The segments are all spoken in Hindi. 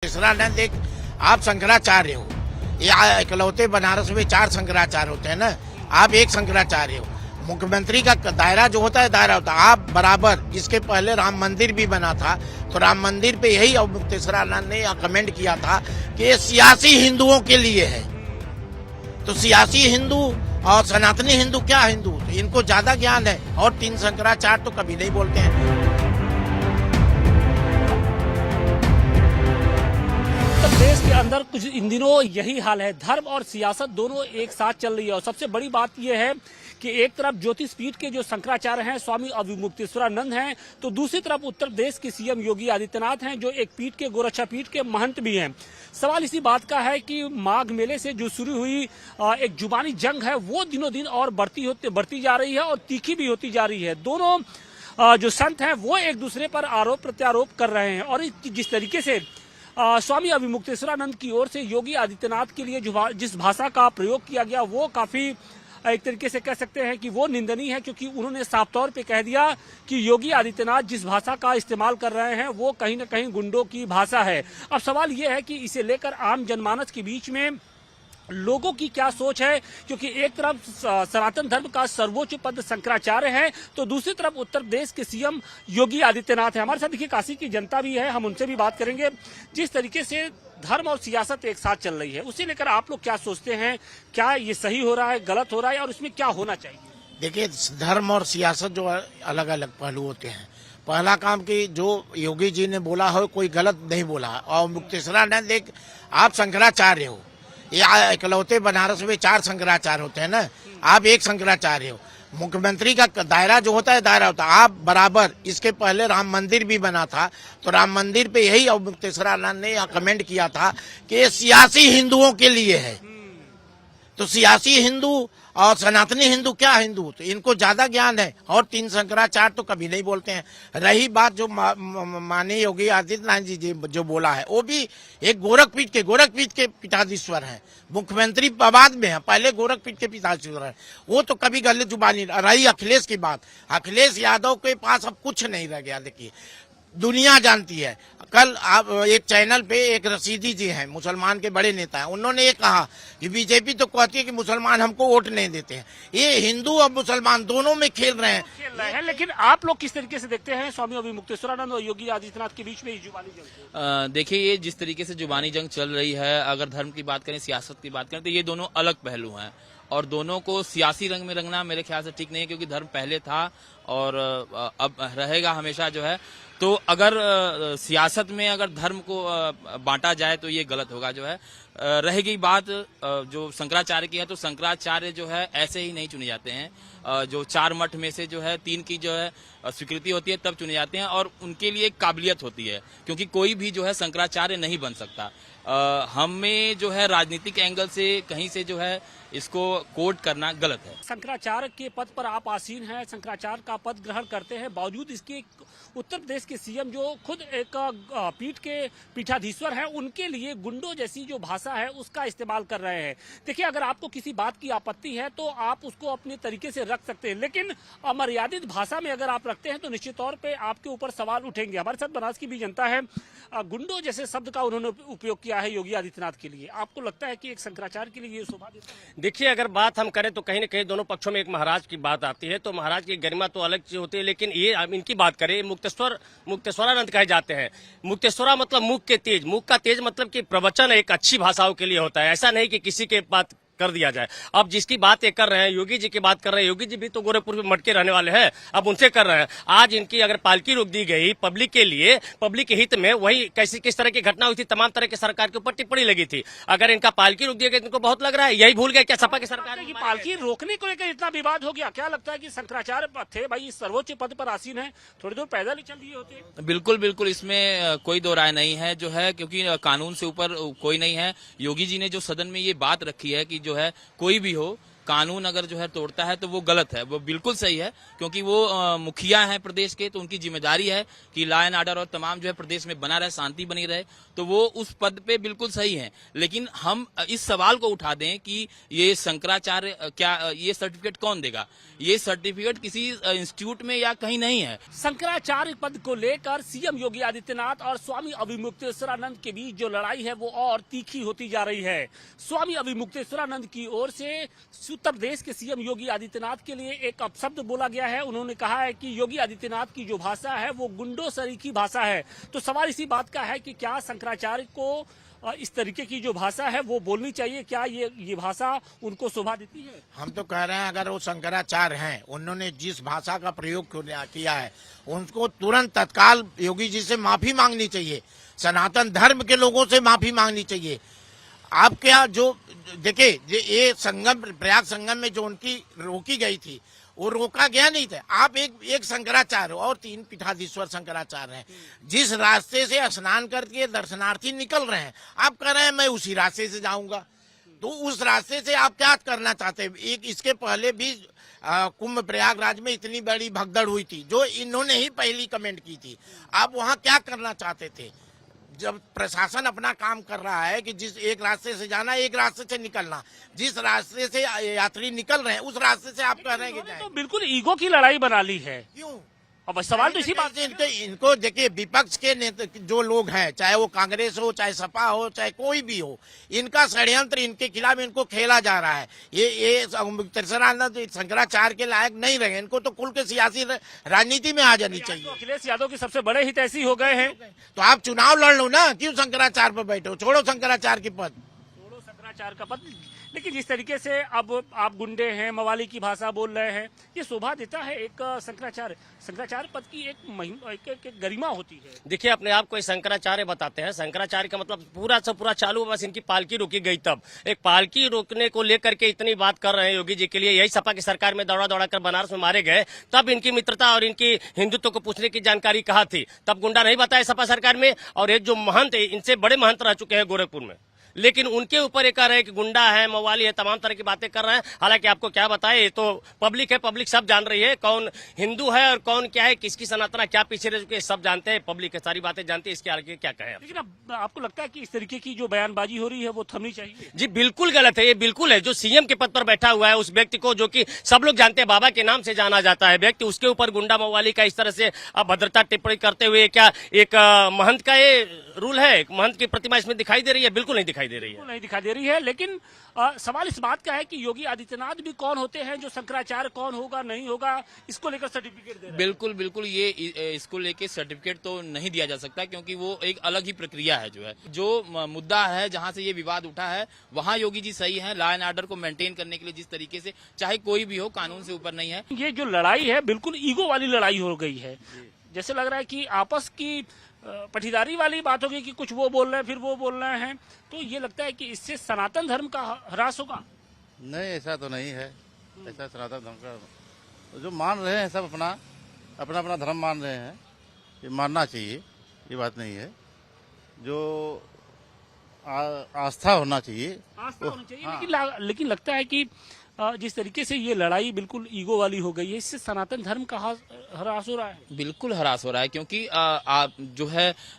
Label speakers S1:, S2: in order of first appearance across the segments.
S1: मुक्तेश्वरानंद एक आप शंकराचार्य हो, ये इकलौते बनारस में 4 शंकराचार्य होते हैं ना, आप एक शंकराचार्य हो। मुख्यमंत्री का दायरा जो होता है दायरा होता है, आप बराबर। इसके पहले राम मंदिर भी बना था, तो राम मंदिर पे यही मुक्तेश्वरानंद ने कमेंट किया था कि ये सियासी हिंदुओं के लिए है। तो सियासी हिंदू और सनातनी हिंदू क्या हिंदू, तो इनको ज्यादा ज्ञान है। और 3 शंकराचार्य तो कभी नहीं बोलते हैं।
S2: तो देश के अंदर कुछ इन दिनों यही हाल है, धर्म और सियासत दोनों एक साथ चल रही है। और सबसे बड़ी बात यह है कि एक तरफ ज्योतिष पीठ के जो शंकराचार्य हैं स्वामी अविमुक्तेश्वरानंद हैं, तो दूसरी तरफ उत्तर प्रदेश के सीएम योगी आदित्यनाथ हैं जो एक पीठ के गोरक्षा पीठ के महंत भी हैं। सवाल इसी बात का है कि माघ मेले से जो शुरू हुई एक जुबानी जंग है वो दिनों दिन और बढ़ती जा रही है और तीखी भी होती जा रही है। दोनों जो संत हैं वो एक दूसरे पर आरोप प्रत्यारोप कर रहे हैं। और जिस तरीके से स्वामी अविमुक्तेश्वरानंद की ओर से योगी आदित्यनाथ के लिए जिस भाषा का प्रयोग किया गया वो काफी एक तरीके से कह सकते हैं कि वो निंदनीय है, क्योंकि उन्होंने साफ तौर पे कह दिया कि योगी आदित्यनाथ जिस भाषा का इस्तेमाल कर रहे हैं वो कहीं न कहीं गुंडों की भाषा है। अब सवाल ये है कि इसे लेकर आम जनमानस के बीच में लोगों की क्या सोच है, क्योंकि एक तरफ सनातन धर्म का सर्वोच्च पद शंकराचार्य है, तो दूसरी तरफ उत्तर प्रदेश के सीएम योगी आदित्यनाथ है। हमारे साथ देखिए काशी की जनता भी है, हम उनसे भी बात करेंगे। जिस तरीके से धर्म और सियासत एक साथ चल रही है उसे लेकर आप लोग क्या सोचते हैं, क्या ये सही हो रहा है, गलत हो रहा है और इसमें क्या होना चाहिए?
S1: देखिए, धर्म और सियासत जो अलग अलग पहलू होते हैं। पहला काम कि जो योगी जी ने बोला हो कोई गलत नहीं बोला। और मुक्तेश्वरानंद एक आप शंकराचार्य हो, ये इकलौते बनारस में 4 शंकराचार्य होते हैं ना, आप एक शंकराचार्य हो। मुख्यमंत्री का दायरा जो होता है दायरा होता है, आप बराबर। इसके पहले राम मंदिर भी बना था, तो राम मंदिर पे यही मुक्तेश्वरानंद ने कमेंट किया था कि ये सियासी हिंदुओं के लिए है। तो सियासी हिंदू और सनातनी हिंदू क्या हिंदू, तो इनको ज्यादा ज्ञान है। और 3 शंकराचार्य तो कभी नहीं बोलते हैं। रही बात जो माननीय योगी आदित्यनाथ जी जो बोला है, वो भी एक गोरखपीठ के पीठाधीश्वर हैं। मुख्यमंत्री बाद में है, पहले गोरखपीठ के पीठाधीश्वर है। वो तो कभी गलत जुबानी। रही अखिलेश की बात, अखिलेश यादव के पास अब कुछ नहीं रह गया। देखिए, दुनिया जानती है। कल आप एक चैनल पे एक रशीदी जी हैं, मुसलमान के बड़े नेता हैं, उन्होंने ये कहा कि बीजेपी तो कहती है कि मुसलमान हमको वोट नहीं देते हैं। ये हिंदू और मुसलमान दोनों में खेल रहे हैं।
S2: लेकिन आप लोग किस तरीके से देखते हैं स्वामी अविमुक्तेश्वरानंद और योगी आदित्यनाथ के बीच में ये जुबानी जंग?
S3: देखिए, ये जिस तरीके से जुबानी जंग चल रही है, अगर धर्म की बात करें, सियासत की बात करें, तो ये दोनों अलग पहलू हैं और दोनों को सियासी रंग में रंगना मेरे ख्याल से ठीक नहीं है, क्योंकि धर्म पहले था और अब रहेगा हमेशा जो है। तो अगर सियासत में अगर धर्म को बांटा जाए तो ये गलत होगा जो है। रहेगी बात जो शंकराचार्य की है, तो शंकराचार्य जो है ऐसे ही नहीं चुने जाते हैं। जो 4 मठ में से जो है 3 की जो है स्वीकृति होती है तब चुने जाते हैं, और उनके लिए एक काबिलियत होती है, क्योंकि कोई भी जो है शंकराचार्य नहीं बन सकता। हमें जो है राजनीतिक एंगल से कहीं से जो है इसको कोट करना गलत है।
S2: शंकराचार्य के पद पर आप आसीन हैं, शंकराचार्य का पद ग्रहण करते हैं, बावजूद इसके उत्तर प्रदेश के सीएम जो खुद एक पीठ के पीठाधीश्वर हैं, उनके लिए गुंडों जैसी जो भाषा है उसका इस्तेमाल कर रहे हैं। देखिए, अगर आपको किसी बात की आपत्ति है तो आप उसको अपने तरीके से रख सकते हैं, लेकिन अमर्यादित भाषा में अगर आप रखते हैं तो निश्चित तौर पर आपके ऊपर सवाल उठेंगे। हमारे साथ बनारस की भी जनता है। गुंडों जैसे शब्द का उन्होंने उपयोग किया है योगी आदित्यनाथ के लिए। आपको लगता है कि एक शंकराचार्य के लिए ये शोभा देता है?
S4: देखिए, अगर बात हम करें तो कहीं न कहीं दोनों पक्षों में एक महाराज की बात आती है, तो महाराज की गरिमा तो अलग चीज होती है। लेकिन ये इनकी बात करें, मुक्तेश्वरानंद कहे जाते हैं। मुक्तेश्वरा मतलब मुख के तेज, मुख का तेज मतलब कि प्रवचन एक अच्छी भाषाओं के लिए होता है। ऐसा नहीं कि किसी के बात कर दिया जाए। अब जिसकी बात ये कर रहे हैं, योगी जी की बात कर रहे हैं, योगी जी भी तो गोरखपुर में मटके रहने वाले हैं, अब उनसे कर रहे हैं। आज इनकी अगर पालकी रोक दी गई पब्लिक के लिए, पब्लिक के हित में, वही किस तरह की घटना हुई थी, तमाम तरह की सरकार के ऊपर टिप्पणी लगी थी। अगर इनका पालकी रोक दिया गया, इनको बहुत लग रहा है यही भूल गए क्या सपा की सरकार
S2: की पालकी रोकने को लेकर इतना विवाद हो गया? क्या लगता है कि शंकराचार्य थे भाई, सर्वोच्च पद पर आसीन है, थोड़ी दूर पैदल ही चल दिए होते?
S3: बिल्कुल बिल्कुल, इसमें कोई दो राय नहीं है जो है, क्योंकि कानून से ऊपर कोई नहीं है। योगी जी ने जो सदन में ये बात रखी है कि जो है कोई भी हो, कानून अगर जो है तोड़ता है तो वो गलत है, वो बिल्कुल सही है, क्योंकि वो मुखिया हैं प्रदेश के, तो उनकी जिम्मेदारी है कि लॉ एंड ऑर्डर और तमाम जो है प्रदेश में बना रहे, शांति बनी रहे, तो वो उस पद पे बिल्कुल सही है। लेकिन हम इस सवाल को उठा दें कि ये शंकराचार्य क्या ये सर्टिफिकेट कौन देगा? ये सर्टिफिकेट किसी इंस्टीट्यूट में या कहीं नहीं है।
S2: शंकराचार्य पद को लेकर सीएम योगी आदित्यनाथ और स्वामी अविमुक्तेश्वरानंद के बीच जो लड़ाई है वो और तीखी होती जा रही है। स्वामी अविमुक्तेश्वरानंद की ओर से उत्तर प्रदेश के सीएम योगी आदित्यनाथ के लिए एक अपशब्द बोला गया है। उन्होंने कहा है कि योगी आदित्यनाथ की जो भाषा है वो गुंडों सरीखी भाषा है। तो सवाल इसी बात का है कि क्या शंकराचार्य को इस तरीके की जो भाषा है वो बोलनी चाहिए? क्या ये भाषा उनको शोभा देती है?
S1: हम तो कह रहे हैं अगर वो शंकराचार्य हैं, उन्होंने जिस भाषा का प्रयोग किया है उनको तुरंत तत्काल योगी जी से माफी मांगनी चाहिए, सनातन धर्म के लोगों से माफी मांगनी चाहिए। आप क्या जो देखिए ये संगम, प्रयाग संगम में जो उनकी रोकी गई थी वो रोका गया नहीं था। आप एक शंकराचार्य और 3 पीठाधीश्वर शंकराचार्य हैं, जिस रास्ते से स्नान करके दर्शनार्थी निकल रहे हैं, आप कह रहे हैं मैं उसी रास्ते से जाऊंगा, तो उस रास्ते से आप क्या करना चाहते हैं? एक इसके पहले भी कुंभ प्रयागराज में इतनी बड़ी भगदड़ हुई थी जो इन्होंने ही पहली कमेंट की थी। आप वहां क्या करना चाहते थे? जब प्रशासन अपना काम कर रहा है कि जिस एक रास्ते से जाना, एक रास्ते से निकलना, जिस रास्ते से यात्री निकल रहे हैं उस रास्ते से आप कह रहे हैं कि
S2: तो बिल्कुल ईगो की लड़ाई बना ली है।
S1: क्यों?
S2: अब सवाल तो इसी बात से
S1: इनको देखिए, विपक्ष के जो लोग हैं, चाहे वो कांग्रेस हो, चाहे सपा हो, चाहे कोई भी हो, इनका षड्यंत्र इनके खिलाफ इनको खेला जा रहा है। ये मुक्तेश्वरानंद शंकराचार्य के लायक नहीं रहे, इनको तो खुल के सियासी राजनीति में आ जानी चाहिए।
S2: तो अखिलेश यादव के सबसे बड़े हितैषी हो गए हैं,
S1: तो आप चुनाव लड़ लो ना, क्यों शंकराचार्य पर बैठो? छोड़ो शंकराचार्य की पद,
S2: छोड़ो शंकराचार्य का पद। लेकिन जिस तरीके से अब आप गुंडे हैं, मवाली की भाषा बोल रहे हैं, ये शोभा देता है एक शंकराचार्य पद की एक गरिमा होती है।
S4: देखिए, अपने आप को शंकराचार्य बताते हैं। शंकराचार्य का मतलब पूरा से पूरा चालू, बस इनकी पालकी रोकी गई तब। एक पालकी रोकने को लेकर के इतनी बात कर रहे हैं योगी जी के लिए। यही सपा की सरकार में दौड़ा दौड़ा कर बनारस में मारे गए, तब इनकी मित्रता और इनकी हिंदुत्व को पूछने की जानकारी कहाँ थी? तब गुंडा नहीं बताया सपा सरकार में। और एक जो महंत है, इनसे बड़े महंत रह चुके हैं गोरखपुर में, लेकिन उनके ऊपर ये कह रहे हैं कि गुंडा है, मवाली है, तमाम तरह की बातें कर रहे हैं। हालांकि आपको क्या बताए, ये तो पब्लिक है, पब्लिक सब जान रही है कौन हिंदू है और कौन क्या है, किसकी सनातना क्या पीछे रह चुके, सब जानते हैं, पब्लिक है, सारी बातें जानती है। इसके आगे क्या कहें?
S2: लेकिन अब आपको लगता है कि इस तरीके की जो बयानबाजी हो रही है वो थमनी चाहिए?
S4: जी बिल्कुल गलत है, ये बिल्कुल है। जो सीएम के पद पर बैठा हुआ है उस व्यक्ति को, जो कि सब लोग जानते हैं, बाबा के नाम से जाना जाता है व्यक्ति, उसके ऊपर गुंडा मवाली का इस तरह से अभद्रता टिप्पणी करते हुए, क्या एक महंत का ये रूल है? एक महंत की प्रतिमा इसमें दिखाई दे रही है? बिल्कुल नहीं दिखाई दे रही है,
S2: नहीं दिखाई दे रही है। लेकिन सवाल इस बात का है कि योगी आदित्यनाथ भी कौन होते हैं जो शंकराचार्य कौन होगा नहीं होगा इसको लेकर सर्टिफिकेट दे रहे हैं?
S3: बिल्कुल ये इसको लेके सर्टिफिकेट तो नहीं दिया जा सकता, क्योंकि वो एक अलग ही प्रक्रिया है। जो मुद्दा है, जहां से ये विवाद उठा है, वहां योगी जी सही है। लॉ एंड ऑर्डर को मेंटेन करने के लिए जिस तरीके से, चाहे कोई भी हो, कानून से ऊपर नहीं है।
S2: ये जो लड़ाई है बिल्कुल ईगो वाली लड़ाई हो गई है। जैसे लग रहा है कि आपस की पटीदारी वाली बात होगी कि कुछ वो बोल रहे हैं फिर वो बोल रहे हैं, तो ये लगता है कि इससे सनातन धर्म का ह्रास होगा।
S5: नहीं, ऐसा तो नहीं है। ऐसा सनातन धर्म का जो मान रहे हैं, सब अपना अपना धर्म मान रहे हैं, ये मानना चाहिए, ये बात नहीं है। जो आस्था होना चाहिए,
S2: आस्था होनी चाहिए।
S5: हाँ।
S2: लेकिन लगता है कि जिस तरीके से ये लड़ाई बिल्कुल ईगो वाली हो गई है, इससे सनातन धर्म का ह्रास हो रहा है।
S3: बिल्कुल ह्रास हो रहा है, क्योंकि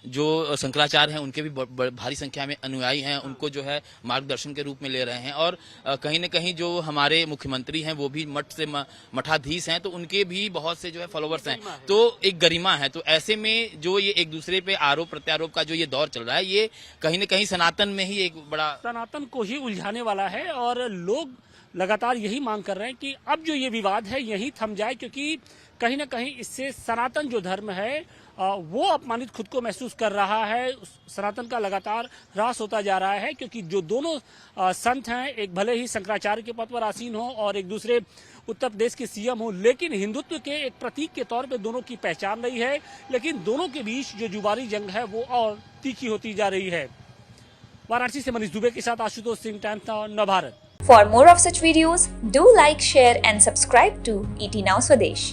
S3: जो शंकराचार्य हैं उनके भी भारी संख्या में अनुयायी हैं, उनको जो है मार्गदर्शन के रूप में ले रहे हैं। और कहीं न कहीं जो हमारे मुख्यमंत्री हैं वो भी मठ से मठाधीश हैं, तो उनके भी बहुत से जो है फॉलोवर्स हैं, तो एक गरिमा है। तो ऐसे में जो ये एक दूसरे पे आरोप प्रत्यारोप का जो ये दौर चल रहा है, ये कहीं न कहीं सनातन में ही एक बड़ा,
S2: सनातन को ही उलझाने वाला है। और लोग लगातार यही मांग कर रहे हैं कि अब जो ये विवाद है यही थम जाए, क्योंकि कहीं ना कहीं इससे सनातन जो धर्म है वो अपमानित खुद को महसूस कर रहा है। सनातन का लगातार ह्रास होता जा रहा है, क्योंकि जो दोनों संत हैं, एक भले ही शंकराचार्य के पद पर आसीन हो और एक दूसरे उत्तर प्रदेश के सीएम हो, लेकिन हिंदुत्व के एक प्रतीक के तौर पे दोनों की पहचान रही है। लेकिन दोनों के बीच जो जुबानी जंग है वो और तीखी होती जा रही है। वाराणसी से मनीष दुबे के साथ Ashutosh Singh, times now Navbharat.
S6: For more of such videos, do like, share and subscribe to ET Now Swadesh.